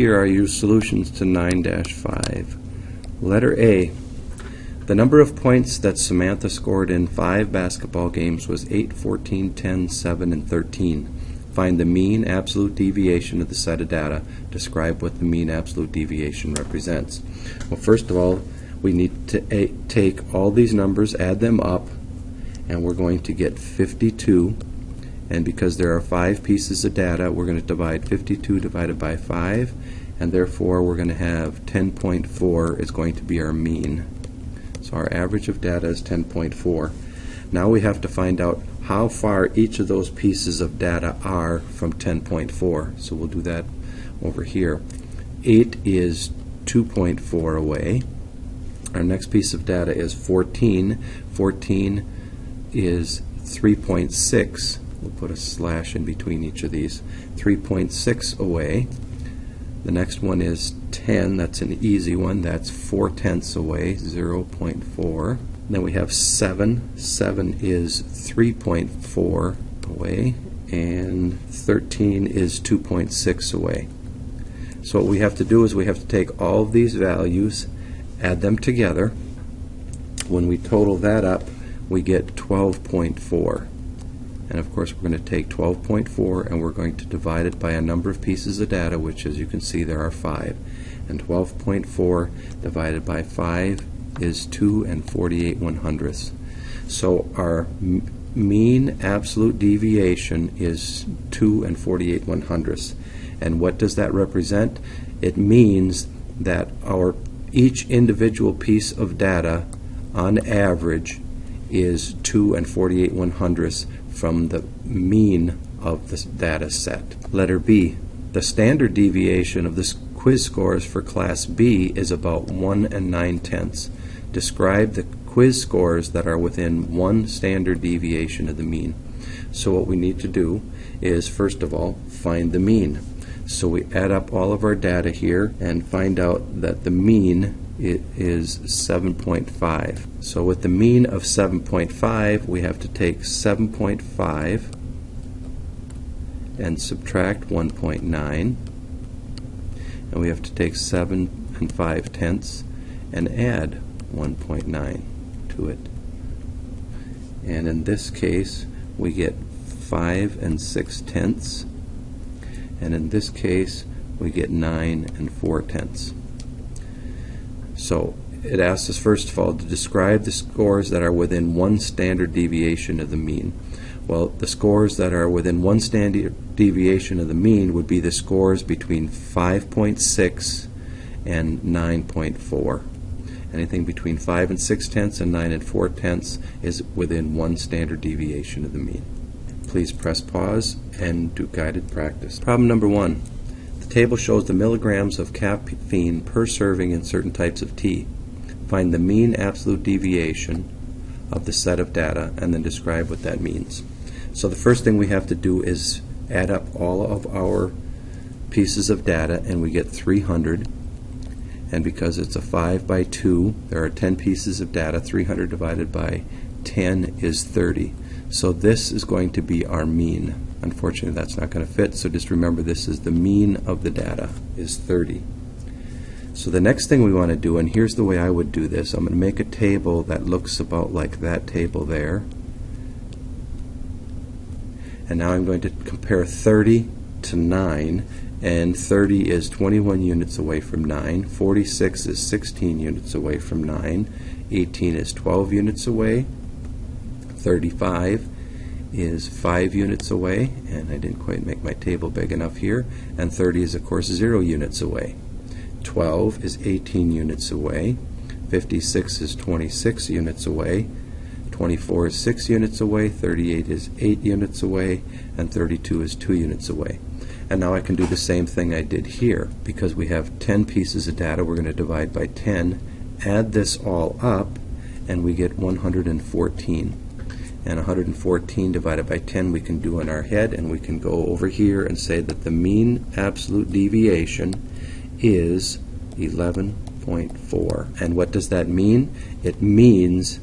Here are your solutions to 9-5. Letter A. The number of points that Samantha scored in 5 basketball games was 8, 14, 10, 7, and 13. Find the mean absolute deviation of the set of data. Describe what the mean absolute deviation represents. Well, first of all, we need to take all these numbers, add them up, and we're going to get 52. And because there are 5 pieces of data, we're going to divide 52 divided by 5, and therefore we're going to have 10.4 is going to be our mean. So our average of data is 10.4. Now we have to find out how far each of those pieces of data are from 10.4. So we'll do that over here. 8 is 2.4 away. Our next piece of data is 14. 14 is 3.6. We'll put a slash in between each of these. 3.6 away. The next one is 10. That's an easy one. That's 4/10 away, 0.4. Then we have 7. 7 is 3.4 away. And 13 is 2.6 away. So what we have to do is we have to take all of these values, add them together. When we total that up, we get 12.4. And of course we're going to take 12.4 and we're going to divide it by a number of pieces of data, which as you can see there are 5. And 12.4 divided by 5 is 2 and 48/100ths. So our mean absolute deviation is 2 and 48/100ths. And what does that represent? It means that each individual piece of data on average is 2 and 48/100ths from the mean of the data set. Letter B. The standard deviation of the quiz scores for Class B is about 1 and 9/10. Describe the quiz scores that are within 1 standard deviation of the mean. So what we need to do is, first of all, find the mean. So we add up all of our data here and find out that the mean is 7.5. So with the mean of 7.5, we have to take 7.5 and subtract 1.9, and we have to take 7 and 5/10 and add 1.9 to it. And in this case, we get 5 and 6/10, and in this case, we get 9 and 4/10. So it asks us first of all to describe the scores that are within 1 standard deviation of the mean. Well, the scores that are within 1 standard deviation of the mean would be the scores between 5.6 and 9.4. Anything between 5 and 6/10 and 9 and 4/10 is within 1 standard deviation of the mean. Please press pause and do guided practice. Problem number 1. The table shows the milligrams of caffeine per serving in certain types of tea. Find the mean absolute deviation of the set of data and then describe what that means. So the first thing we have to do is add up all of our pieces of data, and we get 300. And because it's a 5 by 2, there are 10 pieces of data. 300 divided by 10 is 30. So this is going to be our mean. Unfortunately, that's not going to fit, so just remember this is the mean of the data, is 30. So the next thing we want to do, and here's the way I would do this, I'm going to make a table that looks about like that table there. And now I'm going to compare 30 to 9, and 30 is 21 units away from 9, 46 is 16 units away from 9, 18 is 12 units away, 35 is 5 units away, and I didn't quite make my table big enough here, and 30 is of course 0 units away. 12 is 18 units away, 56 is 26 units away, 24 is 6 units away, 38 is 8 units away, and 32 is 2 units away. And now I can do the same thing I did here. Because we have 10 pieces of data, we're going to divide by 10, add this all up, and we get 114. And 114 divided by 10 we can do in our head, and we can go over here and say that the mean absolute deviation is 11.4. And what does that mean? It means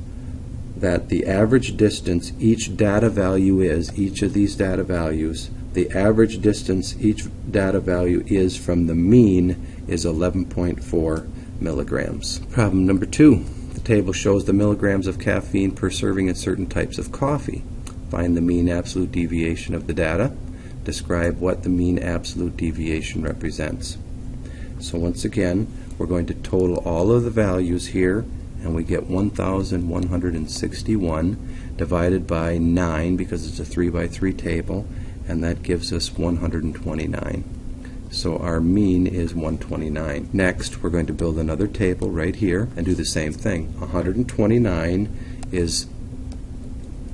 that the average distance each data value is, each of these data values, the average distance each data value is from the mean is 11.4 milligrams. Problem number 2. The table shows the milligrams of caffeine per serving in certain types of coffee. Find the mean absolute deviation of the data. Describe what the mean absolute deviation represents. So once again, we're going to total all of the values here, and we get 1,161 divided by 9 because it's a 3 by 3 table, and that gives us 129. So our mean is 129. Next, we're going to build another table right here and do the same thing. 129 is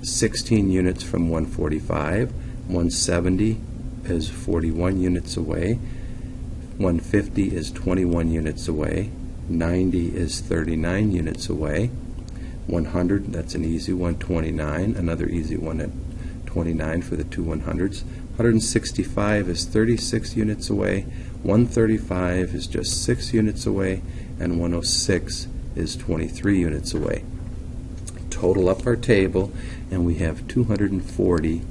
16 units from 145. 170 is 41 units away. 150 is 21 units away. 90 is 39 units away. 100, that's an easy one, 29. Another easy one at 29 for the two 100s. 165 is 36 units away. 135 is just 6 units away. And 106 is 23 units away. Total up our table, and we have 240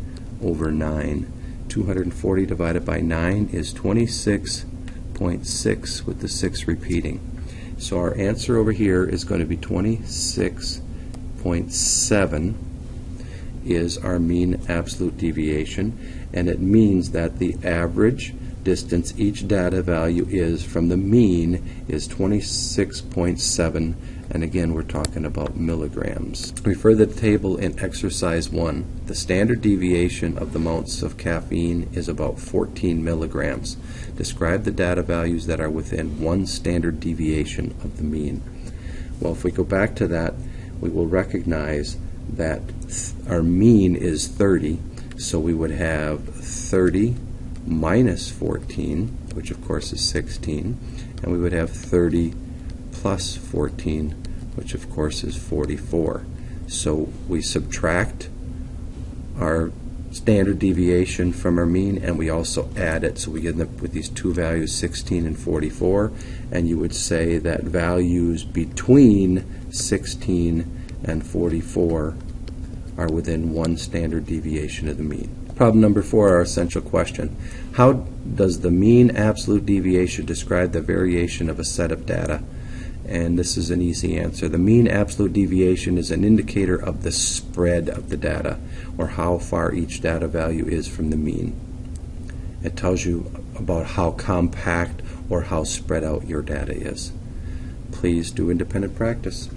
over 9. 240 divided by 9 is 26.6 with the 6 repeating. So our answer over here is going to be 26.7 is our mean absolute deviation, and it means that the average distance each data value is from the mean is 26.7, and again we're talking about milligrams. Refer the table in exercise 1. The standard deviation of the amounts of caffeine is about 14 milligrams. Describe the data values that are within one standard deviation of the mean. Well, if we go back to that, we will recognize that our mean is 30, so we would have 30 minus 14, which of course is 16, and we would have 30 plus 14, which of course is 44. So we subtract our standard deviation from our mean, and we also add it, so we end up with these two values, 16 and 44, and you would say that values between 16 and 44 are within one standard deviation of the mean. Problem number 4, our essential question. How does the mean absolute deviation describe the variation of a set of data? And this is an easy answer. The mean absolute deviation is an indicator of the spread of the data, or how far each data value is from the mean. It tells you about how compact or how spread out your data is. Please do independent practice.